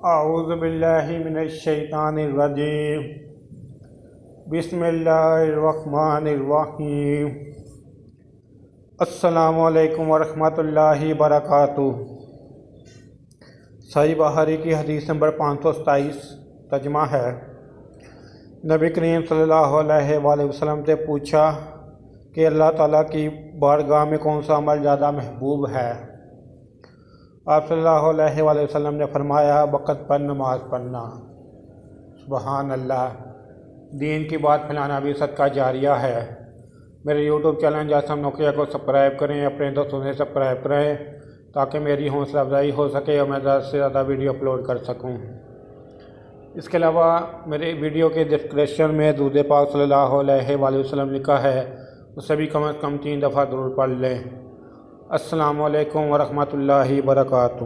اعوذ باللہ من الشیطان الرجیم بسم اللہ الرحمن الرحیم السلام علیکم ورحمۃ اللہ وبرکاتہ۔ صحیح بخاری کی حدیث نمبر 527 ترجمہ ہے، نبی کریم صلی اللہ علیہ وآلہ وسلم سے پوچھا کہ اللہ تعالیٰ کی بارگاہ میں کون سا عمل زیادہ محبوب ہے؟ آپ صلی اللہ علیہ وآلہ وسلم نے فرمایا، وقت پر نماز پڑھنا۔ سبحان اللہ، دین کی بات پھیلانا بھی صدقہ جاریہ ہے۔ میرے یوٹیوب چینل جاسم نوکیا کو سبسکرائب کریں، اپنے دوستوں سے سبسکرائب کریں تاکہ میری حوصلہ افزائی ہو سکے اور میں زیادہ سے زیادہ ویڈیو اپلوڈ کر سکوں۔ اس کے علاوہ میرے ویڈیو کے ڈسکرپشن میں درود پاک صلی اللہ علیہ وآلہ وسلم لکھا ہے، اسے بھی کم از کم 3 دفعہ ضرور پڑھ لیں۔ السلام علیکم ورحمۃ اللہ وبرکاتہ۔